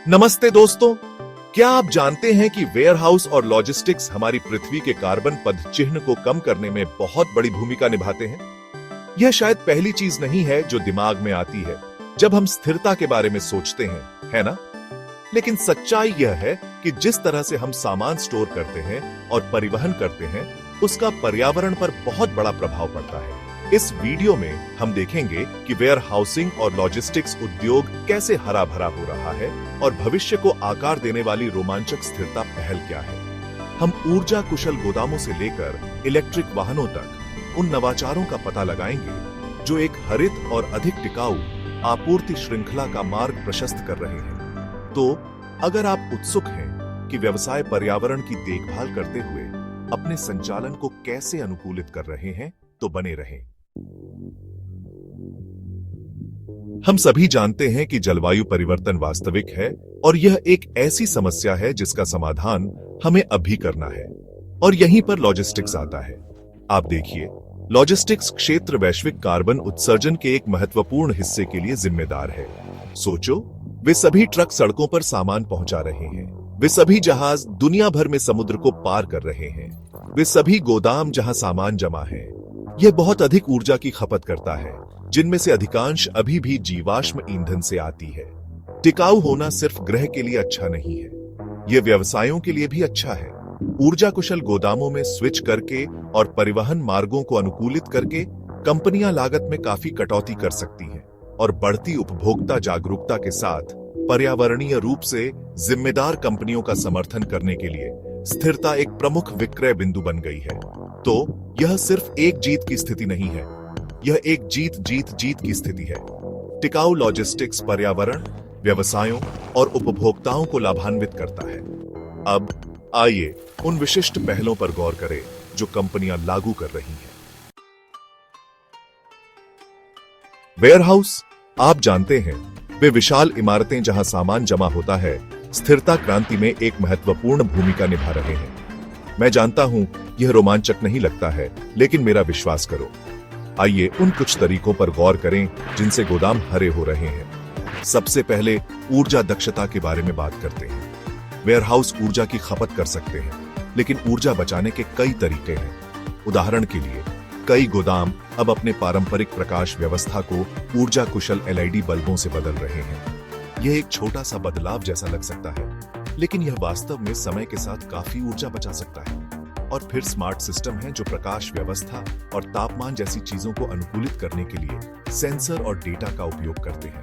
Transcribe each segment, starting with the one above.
नमस्ते दोस्तों, क्या आप जानते हैं कि वेयरहाउस और लॉजिस्टिक्स हमारी पृथ्वी के कार्बन पद चिह्न को कम करने में बहुत बड़ी भूमिका निभाते हैं। यह शायद पहली चीज नहीं है जो दिमाग में आती है जब हम स्थिरता के बारे में सोचते हैं, है ना? लेकिन सच्चाई यह है कि जिस तरह से हम सामान स्टोर करते हैं और परिवहन करते हैं, उसका पर्यावरण पर बहुत बड़ा प्रभाव पड़ता है। इस वीडियो में हम देखेंगे कि वेयर हाउसिंग और लॉजिस्टिक्स उद्योग कैसे हरा भरा हो रहा है और भविष्य को आकार देने वाली रोमांचक स्थिरता पहल क्या है। हम ऊर्जा कुशल गोदामों से लेकर इलेक्ट्रिक वाहनों तक उन नवाचारों का पता लगाएंगे जो एक हरित और अधिक टिकाऊ आपूर्ति श्रृंखला का मार्ग प्रशस्त कर रहे हैं। तो अगर आप उत्सुक हैं कि व्यवसाय पर्यावरण की देखभाल करते हुए अपने संचालन को कैसे अनुकूलित कर रहे हैं, तो बने रहें। हम सभी जानते हैं कि जलवायु परिवर्तन वास्तविक है और यह एक ऐसी समस्या है जिसका समाधान हमें अभी करना है, और यहीं पर लॉजिस्टिक्स आता है। आप देखिए, लॉजिस्टिक्स क्षेत्र वैश्विक कार्बन उत्सर्जन के एक महत्वपूर्ण हिस्से के लिए जिम्मेदार है। सोचो, वे सभी ट्रक सड़कों पर सामान पहुंचा रहे हैं, वे सभी जहाज दुनिया भर में समुद्र को पार कर रहे हैं, वे सभी गोदाम जहां सामान जमा है। यह बहुत अधिक ऊर्जा की खपत करता है, जिनमें से अधिकांश अभी भी जीवाश्म ईंधन से आती है। टिकाऊ होना सिर्फ ग्रह के लिए अच्छा नहीं है, यह व्यवसायों के लिए भी अच्छा है। ऊर्जा कुशल गोदामों में स्विच करके और परिवहन मार्गों को अनुकूलित करके कंपनियां लागत में काफी कटौती कर सकती हैं और बढ़ती उपभोक्ता जागरूकता के साथ पर्यावरणीय रूप से जिम्मेदार कंपनियों का समर्थन करने के लिए स्थिरता एक प्रमुख विक्रय बिंदु बन गई है। तो यह सिर्फ एक जीत की स्थिति नहीं है, यह एक जीत जीत जीत की स्थिति है। टिकाऊ लॉजिस्टिक्स पर्यावरण, व्यवसायों और उपभोक्ताओं को लाभान्वित करता है। अब आइए उन विशिष्ट पहलों पर गौर करें जो कंपनियां लागू कर रही हैं। वेयरहाउस, आप जानते हैं, वे विशाल इमारतें जहां सामान जमा होता है, स्थिरता क्रांति में एक महत्वपूर्ण भूमिका निभा रहे हैं। मैं जानता हूं यह रोमांचक नहीं लगता है, लेकिन मेरा विश्वास करो। आइए उन कुछ तरीकों पर गौर करें जिनसे गोदाम हरे हो रहे हैं। सबसे पहले ऊर्जा दक्षता के बारे में बात करते हैं। वेयरहाउस ऊर्जा की खपत कर सकते हैं, लेकिन ऊर्जा बचाने के कई तरीके हैं। उदाहरण के लिए, कई गोदाम अब अपने पारंपरिक प्रकाश व्यवस्था को ऊर्जा कुशल एलईडी बल्बों से बदल रहे हैं। यह एक छोटा सा बदलाव जैसा लग सकता है, लेकिन यह वास्तव में समय के साथ काफी ऊर्जा बचा सकता है। और फिर स्मार्ट सिस्टम हैं जो प्रकाश व्यवस्था और तापमान जैसी चीजों को अनुकूलित करने के लिए सेंसर और डेटा का उपयोग करते हैं।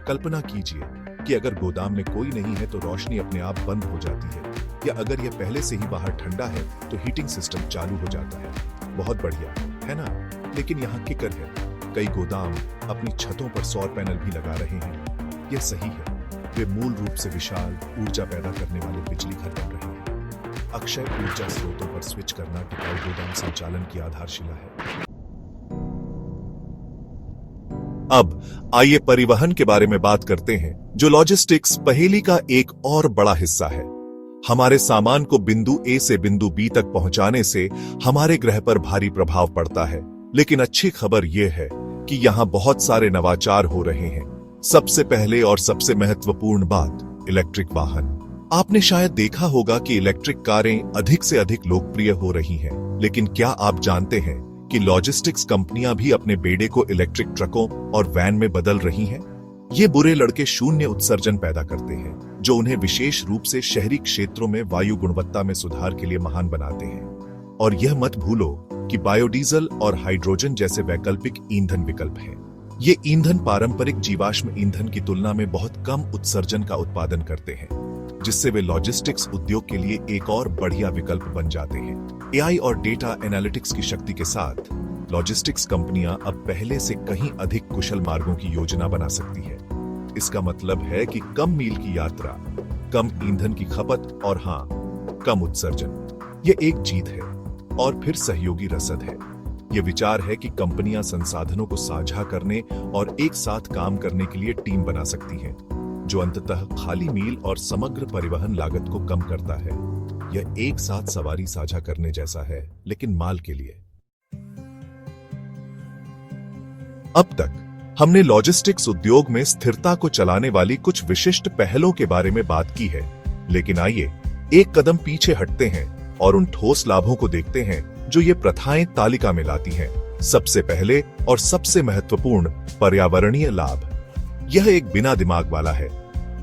कल्पना कीजिए कि अगर गोदाम में कोई नहीं है तो रोशनी अपने आप बंद हो जाती है, या अगर यह पहले से ही बाहर ठंडा है तो हीटिंग सिस्टम चालू हो जाता है। बहुत बढ़िया, है ना? लेकिन यहाँ किकर है, कई गोदाम अपनी छतों पर सौर पैनल भी लगा रहे हैं। यह सही है, वे मूल रूप से विशाल ऊर्जा पैदा करने वाले बिजली घर बन रहे हैं। अक्षय ऊर्जा स्रोतों पर स्विच करना टिकाऊ गोदाम संचालन की आधारशिला है। अब आइए परिवहन के बारे में बात करते हैं, जो लॉजिस्टिक्स पहेली का एक और बड़ा हिस्सा है। हमारे सामान को बिंदु ए से बिंदु बी तक पहुंचाने से हमारे ग्रह पर भारी प्रभाव पड़ता है, लेकिन अच्छी खबर यह है कि यहां बहुत सारे नवाचार हो रहे हैं। सबसे पहले और सबसे महत्वपूर्ण बात, इलेक्ट्रिक वाहन। आपने शायद देखा होगा कि इलेक्ट्रिक कारें अधिक से अधिक लोकप्रिय हो रही हैं, लेकिन क्या आप जानते हैं कि लॉजिस्टिक्स कंपनियां भी अपने बेड़े को इलेक्ट्रिक ट्रकों और वैन में बदल रही हैं? ये बुरे लड़के शून्य उत्सर्जन पैदा करते हैं, जो उन्हें विशेष रूप से शहरी क्षेत्रों में वायु गुणवत्ता में सुधार के लिए महान बनाते हैं। और यह मत भूलो कि बायोडीजल और हाइड्रोजन जैसे वैकल्पिक ईंधन विकल्प हैं। ये ईंधन पारंपरिक जीवाश्म ईंधन की तुलना में बहुत कम उत्सर्जन का उत्पादन करते हैं, जिससे वे लॉजिस्टिक्स उद्योग के लिए एक और बढ़िया विकल्प बन जाते हैं। एआई और डेटा एनालिटिक्स की शक्ति के साथ लॉजिस्टिक्स कंपनियां अब पहले से कहीं अधिक कुशल मार्गों की योजना बना सकती है। इसका मतलब है कि कम मील की यात्रा, कम ईंधन की खपत और हाँ, कम उत्सर्जन। यह एक जीत है। और फिर सहयोगी रसद है। यह विचार है कि कंपनियां संसाधनों को साझा करने और एक साथ काम करने के लिए टीम बना सकती हैं, जो अंततः खाली मील और समग्र परिवहन लागत को कम करता है। यह एक साथ सवारी साझा करने जैसा है, लेकिन माल के लिए। अब तक हमने लॉजिस्टिक्स उद्योग में स्थिरता को चलाने वाली कुछ विशिष्ट पहलों के बारे में बात की है, लेकिन आइए एक कदम पीछे हटते हैं और उन ठोस लाभों को देखते हैं जो ये प्रथाएं तालिका में लाती हैं। सबसे पहले और सबसे महत्वपूर्ण, पर्यावरणीय लाभ। यह एक बिना दिमाग वाला है।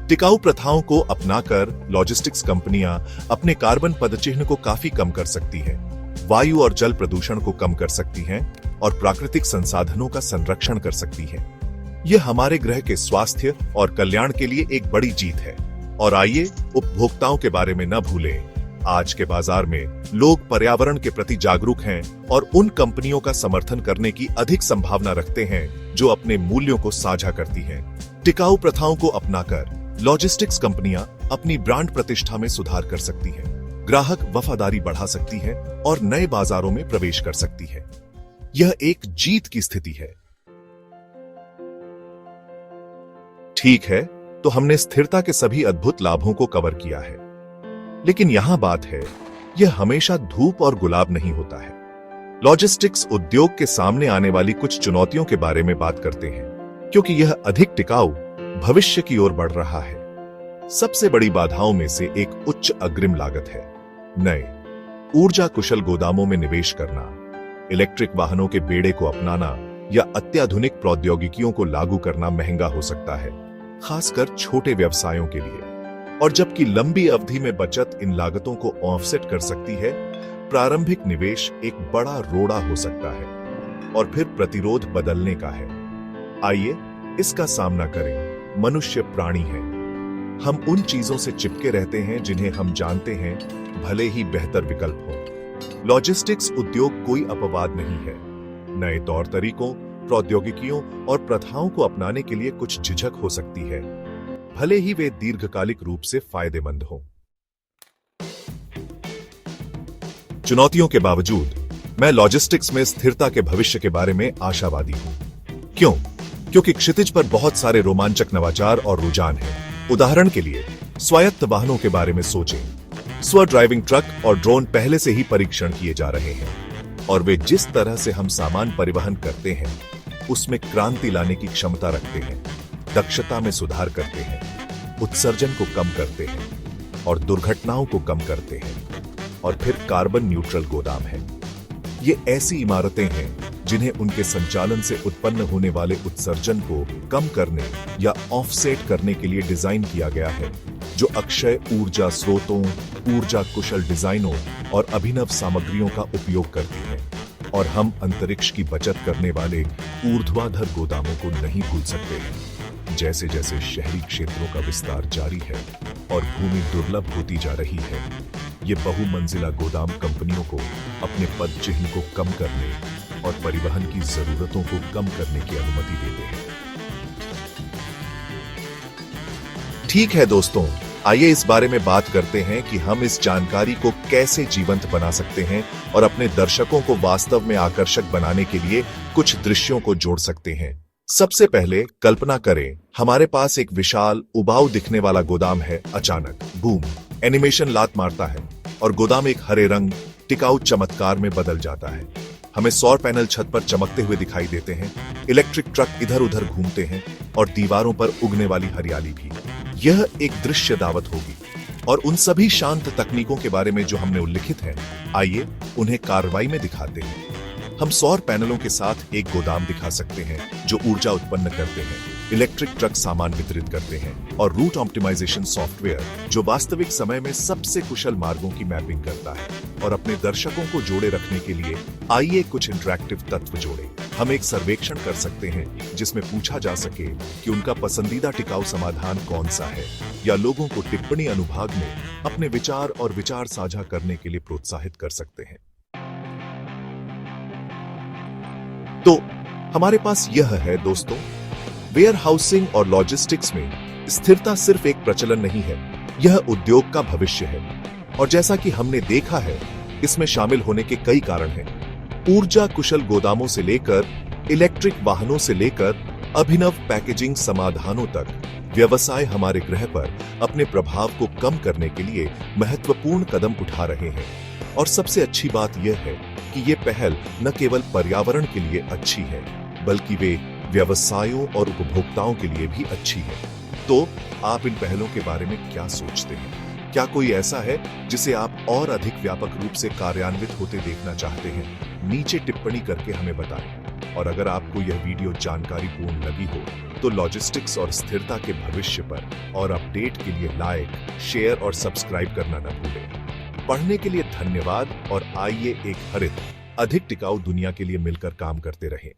टिकाऊ प्रथाओं को अपनाकर लॉजिस्टिक्स कंपनियां अपने कार्बन पदचिह्न को काफी कम कर सकती हैं, वायु और जल प्रदूषण को कम कर सकती हैं और प्राकृतिक संसाधनों का संरक्षण कर सकती हैं। यह हमारे ग्रह के स्वास्थ्य और कल्याण के लिए एक बड़ी जीत है। और आइए उपभोक्ताओं के बारे में न भूलें। आज के बाजार में लोग पर्यावरण के प्रति जागरूक हैं और उन कंपनियों का समर्थन करने की अधिक संभावना रखते हैं जो अपने मूल्यों को साझा करती हैं। टिकाऊ प्रथाओं को अपनाकर लॉजिस्टिक्स कंपनियां अपनी ब्रांड प्रतिष्ठा में सुधार कर सकती हैं, ग्राहक वफादारी बढ़ा सकती हैं और नए बाजारों में प्रवेश कर सकती है। यह एक जीत की स्थिति है। ठीक है, तो हमने स्थिरता के सभी अद्भुत लाभों को कवर किया है, लेकिन यहां बात है, यह हमेशा धूप और गुलाब नहीं होता है। लॉजिस्टिक्स उद्योग के सामने आने वाली कुछ चुनौतियों के बारे में बात करते हैं, क्योंकि यह अधिक टिकाऊ भविष्य की ओर बढ़ रहा है। सबसे बड़ी बाधाओं में से एक उच्च अग्रिम लागत है। नए ऊर्जा कुशल गोदामों में निवेश करना, इलेक्ट्रिक वाहनों के बेड़े को अपनाना या अत्याधुनिक प्रौद्योगिकियों को लागू करना महंगा हो सकता है, खासकर छोटे व्यवसायों के लिए। और जबकि लंबी अवधि में बचत इन लागतों को ऑफसेट कर सकती है, प्रारंभिक निवेश एक बड़ा रोड़ा हो सकता है और फिर प्रतिरोध बदलने का है। आइए इसका सामना करें। मनुष्य प्राणी है। हम उन चीजों से चिपके रहते हैं जिन्हें हम जानते हैं, भले ही बेहतर विकल्प हो। लॉजिस्टिक्स उद्योग कोई अपवाद नहीं है। नए तौर तरीकों, प्रौद्योगिकियों और प्रथाओं को अपनाने के लिए कुछ झिझक हो सकती है, भले ही वे दीर्घकालिक रूप से फायदेमंद हों। चुनौतियों के बावजूद मैं लॉजिस्टिक्स में स्थिरता के भविष्य के बारे में आशावादी हूं। क्यों? क्योंकि क्षितिज पर बहुत सारे रोमांचक नवाचार और रुझान हैं। उदाहरण के लिए स्वायत्त वाहनों के बारे में सोचें। स्व ड्राइविंग ट्रक और ड्रोन पहले से ही परीक्षण किए जा रहे हैं और वे जिस तरह से हम सामान परिवहन करते हैं उसमें क्रांति लाने की क्षमता रखते हैं, दक्षता में सुधार करते हैं, उत्सर्जन को कम करते हैं और दुर्घटनाओं को कम करते हैं। और फिर कार्बन न्यूट्रल गोदाम है। ये ऐसी इमारतें हैं जिन्हें उनके संचालन से उत्पन्न होने वाले उत्सर्जन को कम करने या ऑफसेट करने के लिए डिजाइन किया गया है, जो अक्षय ऊर्जा स्रोतों, ऊर्जा कुशल डिजाइनों और अभिनव सामग्रियों का उपयोग करती है। और हम अंतरिक्ष की बचत करने वाले ऊर्ध्वाधर गोदामों को नहीं भूल सकते हैं। जैसे जैसे शहरी क्षेत्रों का विस्तार जारी है और भूमि दुर्लभ होती जा रही है, ये बहुमंजिला गोदाम कंपनियों को अपने पद चिह्न को कम करने और परिवहन की जरूरतों को कम करने की अनुमति देते हैं। ठीक है दोस्तों, आइए इस बारे में बात करते हैं कि हम इस जानकारी को कैसे जीवंत बना सकते हैं और अपने दर्शकों को वास्तव में आकर्षक बनाने के लिए कुछ दृश्यों को जोड़ सकते हैं। सबसे पहले कल्पना करें, हमारे पास एक विशाल उबाऊ दिखने वाला गोदाम है। अचानक बूम, एनिमेशन लात मारता है और गोदाम एक हरे रंग टिकाऊ चमत्कार में बदल जाता है। हमें सौर पैनल छत पर चमकते हुए दिखाई देते हैं, इलेक्ट्रिक ट्रक इधर उधर घूमते हैं और दीवारों पर उगने वाली हरियाली भी। यह एक दृश्य दावत होगी। और उन सभी शांत तकनीकों के बारे में जो हमने उल्लिखित हैं, आइए उन्हें कार्रवाई में दिखाते हैं। हम सौर पैनलों के साथ एक गोदाम दिखा सकते हैं जो ऊर्जा उत्पन्न करते हैं, इलेक्ट्रिक ट्रक सामान वितरित करते हैं और रूट ऑप्टिमाइजेशन सॉफ्टवेयर जो वास्तविक समय में सबसे कुशल मार्गों की मैपिंग करता है। और अपने दर्शकों को जोड़े रखने के लिए आइए कुछ इंटरैक्टिव तत्व जोड़ें। हम एक सर्वेक्षण कर सकते हैं जिसमें पूछा जा सके कि उनका पसंदीदा टिकाऊ समाधान कौन सा है, या लोगों को टिप्पणी अनुभाग में अपने विचार और विचार साझा करने के लिए प्रोत्साहित कर सकते हैं। तो हमारे पास यह है दोस्तों, वेयर हाउसिंग और लॉजिस्टिक्स में स्थिरता सिर्फ एक प्रचलन नहीं है, यह उद्योग का भविष्य है। और जैसा कि हमने देखा है, इसमें शामिल होने के कई कारण हैं। ऊर्जा कुशल गोदामों से लेकर इलेक्ट्रिक वाहनों से लेकर अभिनव पैकेजिंग समाधानों तक, व्यवसाय हमारे ग्रह पर अपने प्रभाव को कम करने के लिए महत्वपूर्ण कदम उठा रहे हैं। और सबसे अच्छी बात यह है कि ये पहल न केवल पर्यावरण के लिए अच्छी है, बल्कि वे व्यवसायों और उपभोक्ताओं के लिए भी अच्छी है। तो आप इन पहलों के बारे में क्या सोचते हैं? क्या कोई ऐसा है जिसे आप और अधिक व्यापक रूप से कार्यान्वित होते देखना चाहते हैं? नीचे टिप्पणी करके हमें बताएं। और अगर आपको यह वीडियो जानकारीपूर्ण लगी हो तो लॉजिस्टिक्स और स्थिरता के भविष्य पर और अपडेट के लिए लाइक, शेयर और सब्सक्राइब करना न भूलें। पढ़ने के लिए धन्यवाद और आइए एक हरित, अधिक टिकाऊ दुनिया के लिए मिलकर काम करते रहें।